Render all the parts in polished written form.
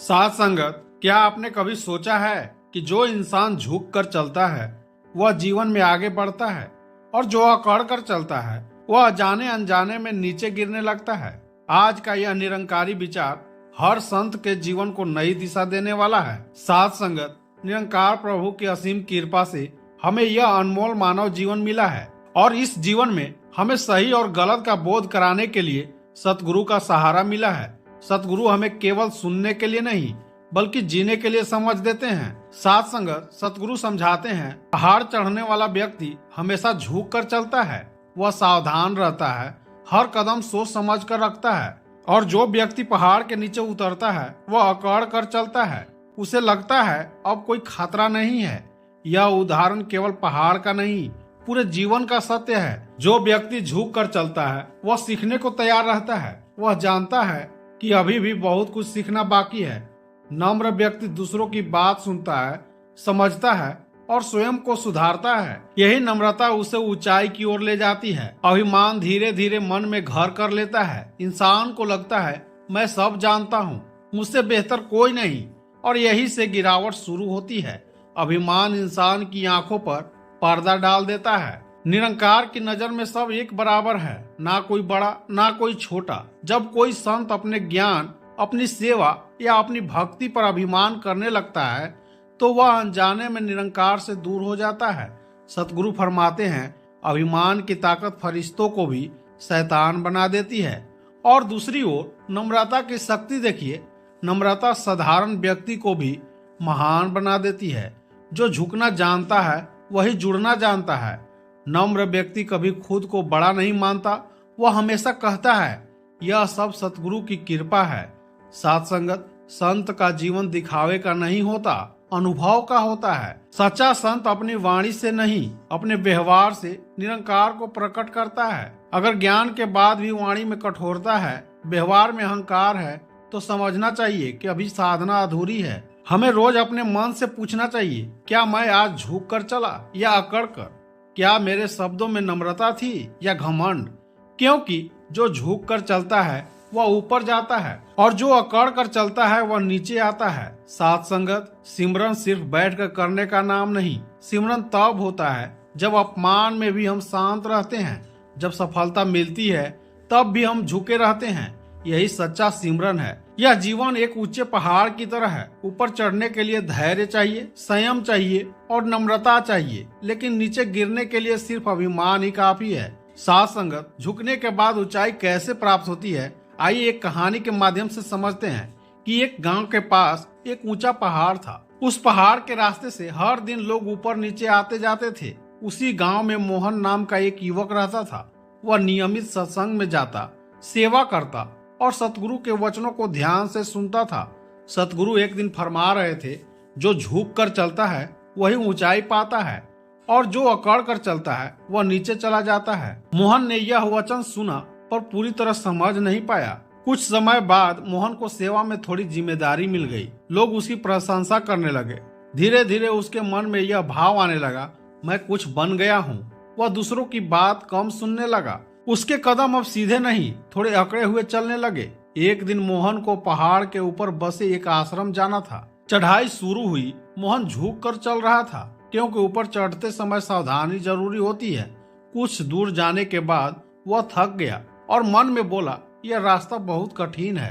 साथ संगत, क्या आपने कभी सोचा है कि जो इंसान झुक कर चलता है वह जीवन में आगे बढ़ता है और जो अकड़ कर चलता है वह जाने अनजाने में नीचे गिरने लगता है। आज का यह निरंकारी विचार हर संत के जीवन को नई दिशा देने वाला है। साथ संगत, निरंकार प्रभु की असीम कृपा से हमें यह अनमोल मानव जीवन मिला है और इस जीवन में हमें सही और गलत का बोध कराने के लिए सतगुरु का सहारा मिला है। सतगुरु हमें केवल सुनने के लिए नहीं बल्कि जीने के लिए समझ देते हैं। साथ संगत, सतगुरु समझाते हैं पहाड़ चढ़ने वाला व्यक्ति हमेशा झुक कर चलता है, वह सावधान रहता है, हर कदम सोच समझ कर रखता है। और जो व्यक्ति पहाड़ के नीचे उतरता है वह अकड़ कर चलता है, उसे लगता है अब कोई खतरा नहीं है। यह उदाहरण केवल पहाड़ का नहीं पूरे जीवन का सत्य है। जो व्यक्ति झुक कर चलता है वह सीखने को तैयार रहता है, वह जानता है कि अभी भी बहुत कुछ सीखना बाकी है। नम्र व्यक्ति दूसरों की बात सुनता है, समझता है और स्वयं को सुधारता है। यही नम्रता उसे ऊंचाई की ओर ले जाती है। अभिमान धीरे धीरे मन में घर कर लेता है। इंसान को लगता है मैं सब जानता हूँ, मुझसे बेहतर कोई नहीं, और यही से गिरावट शुरू होती है। अभिमान इंसान की आंखों पर पर्दा डाल देता है। निरंकार की नजर में सब एक बराबर है, ना कोई बड़ा ना कोई छोटा। जब कोई संत अपने ज्ञान, अपनी सेवा या अपनी भक्ति पर अभिमान करने लगता है तो वह अनजाने में निरंकार से दूर हो जाता है। सतगुरु फरमाते हैं अभिमान की ताकत फरिश्तों को भी शैतान बना देती है। और दूसरी ओर नम्रता की शक्ति देखिए, नम्रता साधारण व्यक्ति को भी महान बना देती है। जो झुकना जानता है वही जुड़ना जानता है। नम्र व्यक्ति कभी खुद को बड़ा नहीं मानता, वह हमेशा कहता है यह सब सतगुरु की कृपा है। साथ संगत, संत का जीवन दिखावे का नहीं होता, अनुभव का होता है। सच्चा संत अपनी वाणी से नहीं अपने व्यवहार से निरंकार को प्रकट करता है। अगर ज्ञान के बाद भी वाणी में कठोरता है, व्यवहार में अहंकार है, तो समझना चाहिए कि अभी साधना अधूरी है। हमें रोज अपने मन से पूछना चाहिए, क्या मैं आज झुक कर चला या अकड़ कर? क्या मेरे शब्दों में नम्रता थी या घमंड? क्योंकि जो झुक कर चलता है वह ऊपर जाता है और जो अकड़ कर चलता है वह नीचे आता है। साथ संगत, सिमरन सिर्फ बैठ कर करने का नाम नहीं। सिमरन तब होता है जब अपमान में भी हम शांत रहते हैं, जब सफलता मिलती है तब भी हम झुके रहते हैं। यही सच्चा सिमरन है। यह जीवन एक ऊंचे पहाड़ की तरह है। ऊपर चढ़ने के लिए धैर्य चाहिए, संयम चाहिए और नम्रता चाहिए, लेकिन नीचे गिरने के लिए सिर्फ अभिमान ही काफी है। साथ संगत, झुकने के बाद ऊंचाई कैसे प्राप्त होती है, आइए एक कहानी के माध्यम से समझते हैं। कि एक गांव के पास एक ऊंचा पहाड़ था। उस पहाड़ के रास्ते से हर दिन लोग ऊपर नीचे आते जाते थे। उसी गांव में मोहन नाम का एक युवक रहता था। वह नियमित सत्संग में जाता, सेवा करता और सतगुरु के वचनों को ध्यान से सुनता था। सतगुरु एक दिन फरमा रहे थे, जो झुक कर चलता है वही ऊंचाई पाता है और जो अकड़ कर चलता है वह नीचे चला जाता है। मोहन ने यह वचन सुना पर पूरी तरह समझ नहीं पाया। कुछ समय बाद मोहन को सेवा में थोड़ी जिम्मेदारी मिल गई। लोग उसकी प्रशंसा करने लगे। धीरे धीरे उसके मन में यह भाव आने लगा, मैं कुछ बन गया हूँ। वह दूसरों की बात कम सुनने लगा। उसके कदम अब सीधे नहीं, थोड़े अकड़े हुए चलने लगे। एक दिन मोहन को पहाड़ के ऊपर बसे एक आश्रम जाना था। चढ़ाई शुरू हुई। मोहन झुक कर चल रहा था, क्योंकि ऊपर चढ़ते समय सावधानी जरूरी होती है। कुछ दूर जाने के बाद वह थक गया और मन में बोला, यह रास्ता बहुत कठिन है।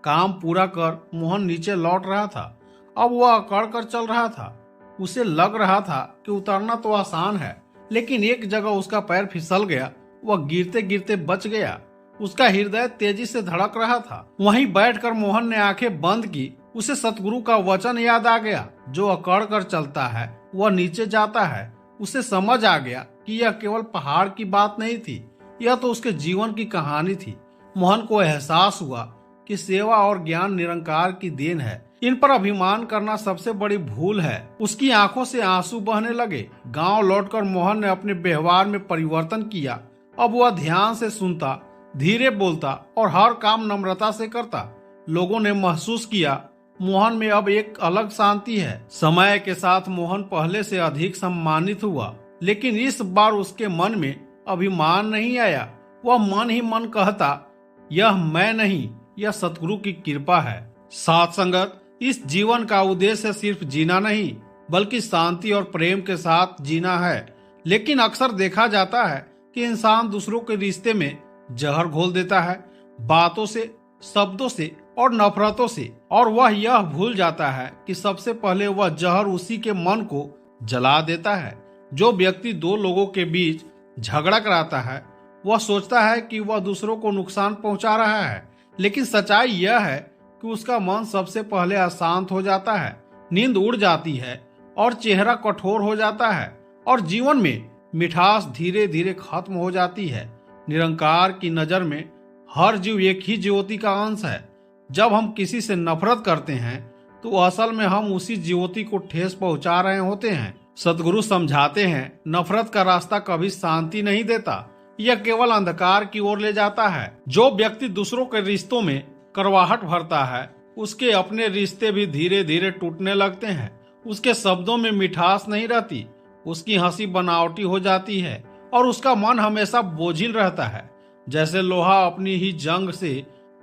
काम पूरा कर मोहन नीचे लौट रहा था। अब वह अकड़ कर चल रहा था। उसे लग रहा था कि उतरना तो आसान है, लेकिन एक जगह उसका पैर फिसल गया। वह गिरते गिरते बच गया। उसका हृदय तेजी से धड़क रहा था। वहीं बैठकर मोहन ने आंखें बंद की। उसे सतगुरु का वचन याद आ गया, जो अकड़ कर चलता है वह नीचे जाता है। उसे समझ आ गया कि यह केवल पहाड़ की बात नहीं थी, यह तो उसके जीवन की कहानी थी। मोहन को एहसास हुआ कि सेवा और ज्ञान निरंकार की देन है। इन पर अभिमान करना सबसे बड़ी भूल है। उसकी आंखों से आंसू बहने लगे। गांव लौटकर मोहन ने अपने व्यवहार में परिवर्तन किया। अब वह ध्यान से सुनता, धीरे बोलता और हर काम नम्रता से करता। लोगों ने महसूस किया मोहन में अब एक अलग शांति है। समय के साथ मोहन पहले से अधिक सम्मानित हुआ, लेकिन इस बार उसके मन में अभिमान नहीं आया। वह मन ही मन कहता, यह मैं नहीं, यह सतगुरु की कृपा है। साथ संगत, इस जीवन का उद्देश्य सिर्फ जीना नहीं बल्कि शांति और प्रेम के साथ जीना है। लेकिन अक्सर देखा जाता है कि इंसान दूसरों के रिश्ते में जहर घोल देता है, बातों से, शब्दों से और नफरतों से, और वह यह भूल जाता है कि सबसे पहले वह जहर उसी के मन को जला देता है। जो व्यक्ति दो लोगों के बीच झगड़ा कराता है वह सोचता है कि वह दूसरों को नुकसान पहुंचा रहा है, लेकिन सच्चाई यह है कि उसका मन सबसे पहले अशांत हो जाता है, नींद उड़ जाती है और चेहरा कठोर हो जाता है और जीवन में मिठास धीरे धीरे खत्म हो जाती है। निरंकार की नजर में हर जीव एक ही ज्योति का अंश है। जब हम किसी से नफरत करते हैं तो असल में हम उसी ज्योति को ठेस पहुंचा रहे होते हैं। सतगुरु समझाते हैं, नफरत का रास्ता कभी शांति नहीं देता, यह केवल अंधकार की ओर ले जाता है। जो व्यक्ति दूसरों के रिश्तों में करवाहट भरता है उसके अपने रिश्ते भी धीरे धीरे टूटने लगते हैं। उसके शब्दों में मिठास नहीं रहती, उसकी हंसी बनावटी हो जाती है और उसका मन हमेशा बोझिल रहता है। जैसे लोहा अपनी ही जंग से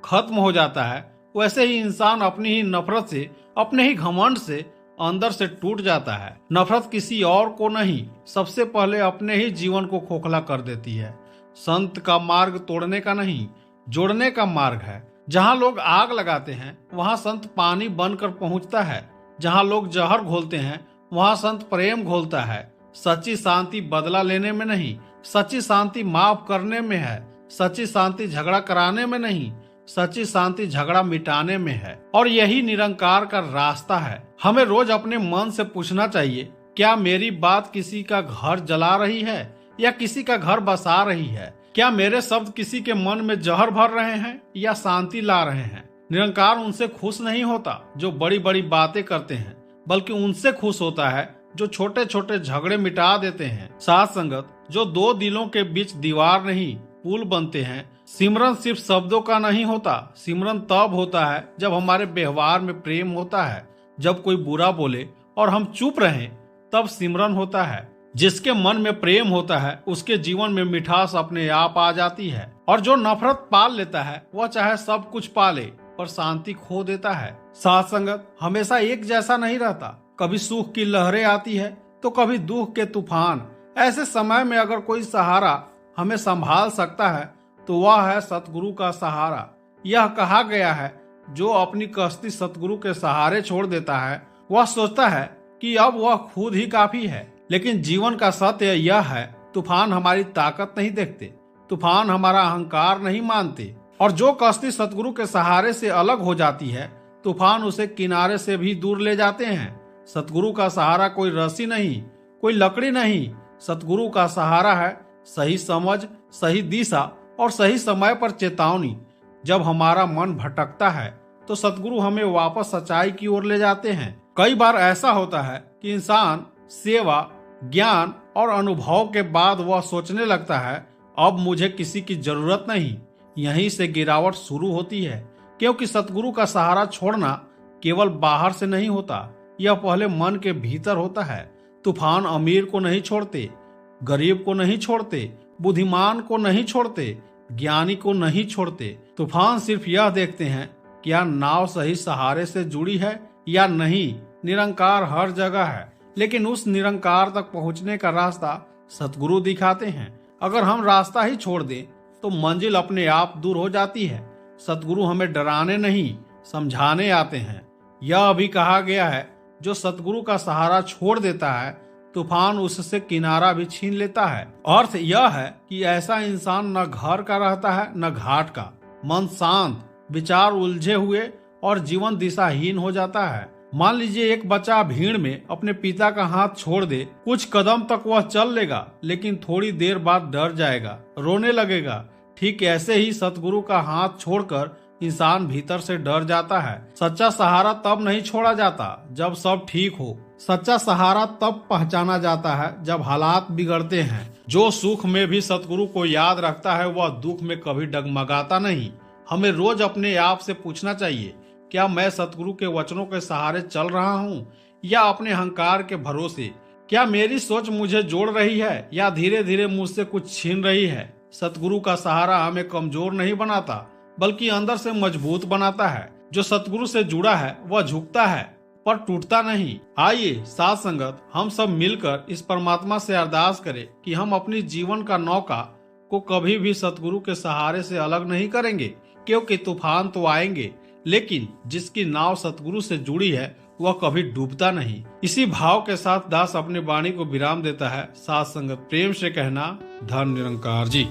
खत्म हो जाता है, वैसे ही इंसान अपनी ही नफरत से, अपने ही घमंड से अंदर से टूट जाता है। नफरत किसी और को नहीं, सबसे पहले अपने ही जीवन को खोखला कर देती है। संत का मार्ग तोड़ने का नहीं, जोड़ने का मार्ग है। जहाँ लोग आग लगाते हैं वहाँ संत पानी बनकर पहुँचता है। जहाँ लोग जहर घोलते हैं वहाँ संत प्रेम घोलता है। सच्ची शांति बदला लेने में नहीं, सच्ची शांति माफ करने में है। सच्ची शांति झगड़ा कराने में नहीं, सच्ची शांति झगड़ा मिटाने में है। और यही निरंकार का रास्ता है। हमें रोज अपने मन से पूछना चाहिए, क्या मेरी बात किसी का घर जला रही है या किसी का घर बसा रही है? क्या मेरे शब्द किसी के मन में जहर भर रहे हैं या शांति ला रहे हैं? निरंकार उनसे खुश नहीं होता जो बड़ी बड़ी बातें करते हैं, बल्कि उनसे खुश होता है जो छोटे छोटे झगड़े मिटा देते हैं। साथ संगत जो दो दिलों के बीच दीवार नहीं पुल बनते हैं। सिमरन सिर्फ शब्दों का नहीं होता, सिमरन तब होता है जब हमारे व्यवहार में प्रेम होता है। जब कोई बुरा बोले और हम चुप रहें तब सिमरन होता है। जिसके मन में प्रेम होता है उसके जीवन में मिठास अपने आप आ जाती है। और जो नफरत पाल लेता है वह चाहे सब कुछ पाले पर शांति खो देता है। साथ संगत हमेशा एक जैसा नहीं रहता, कभी सुख की लहरें आती है तो कभी दुख के तूफान। ऐसे समय में अगर कोई सहारा हमें संभाल सकता है तो वह है सतगुरु का सहारा। यह कहा गया है, जो अपनी कश्ती सतगुरु के सहारे छोड़ देता है वह सोचता है कि अब वह खुद ही काफी है। लेकिन जीवन का सत्य यह है, तूफान हमारी ताकत नहीं देखते, तूफान हमारा अहंकार नहीं मानते। और जो कश्ती सतगुरु के सहारे से अलग हो जाती है तूफान उसे किनारे से भी दूर ले जाते हैं। सतगुरु का सहारा कोई रस्सी नहीं, कोई लकड़ी नहीं, सतगुरु का सहारा है सही समझ, सही दिशा और सही समय पर चेतावनी। जब हमारा मन भटकता है तो सतगुरु हमें वापस सच्चाई की ओर ले जाते हैं। कई बार ऐसा होता है कि इंसान सेवा, ज्ञान और अनुभव के बाद वह सोचने लगता है, अब मुझे किसी की जरूरत नहीं। यहीं से गिरावट शुरू होती है, क्योंकि सतगुरु का सहारा छोड़ना केवल बाहर से नहीं होता, यह पहले मन के भीतर होता है। तूफान अमीर को नहीं छोड़ते, गरीब को नहीं छोड़ते, बुद्धिमान को नहीं छोड़ते, ज्ञानी को नहीं छोड़ते। तूफान सिर्फ यह देखते हैं क्या नाव सही सहारे से जुड़ी है या नहीं। निरंकार हर जगह है, लेकिन उस निरंकार तक पहुंचने का रास्ता सतगुरु दिखाते हैं। अगर हम रास्ता ही छोड़ दें तो मंजिल अपने आप दूर हो जाती है। सतगुरु हमें डराने नहीं, समझाने आते हैं। यह भी कहा गया है, जो सतगुरु का सहारा छोड़ देता है तूफान उससे किनारा भी छीन लेता है। अर्थ यह है कि ऐसा इंसान न घर का रहता है न घाट का। मन शांत, विचार उलझे हुए और जीवन दिशाहीन हो जाता है। मान लीजिए एक बच्चा भीड़ में अपने पिता का हाथ छोड़ दे, कुछ कदम तक वह चल लेगा, लेकिन थोड़ी देर बाद डर जाएगा, रोने लगेगा। ठीक ऐसे ही सतगुरु का हाथ छोड़कर इंसान भीतर से डर जाता है। सच्चा सहारा तब नहीं छोड़ा जाता जब सब ठीक हो, सच्चा सहारा तब पहचाना जाता है जब हालात बिगड़ते हैं। जो सुख में भी सतगुरु को याद रखता है वह दुख में कभी डगमगाता नहीं। हमें रोज अपने आप से पूछना चाहिए, क्या मैं सतगुरु के वचनों के सहारे चल रहा हूँ या अपने अहंकार के भरोसे? क्या मेरी सोच मुझे जोड़ रही है या धीरे धीरे मुझसे कुछ छीन रही है? सतगुरु का सहारा हमें कमजोर नहीं बनाता, बल्कि अंदर से मजबूत बनाता है। जो सतगुरु से जुड़ा है वह झुकता है पर टूटता नहीं। आइए साथ संगत हम सब मिलकर इस परमात्मा से अरदास करें कि हम अपनी जीवन का नौका को कभी भी सतगुरु के सहारे से अलग नहीं करेंगे, क्योंकि तूफान तो आएंगे लेकिन जिसकी नाव सतगुरु से जुड़ी है वह कभी डूबता नहीं। इसी भाव के साथ दास अपनी वाणी को विराम देता है। साथ संगत प्रेम से कहना, धन निरंकार जी।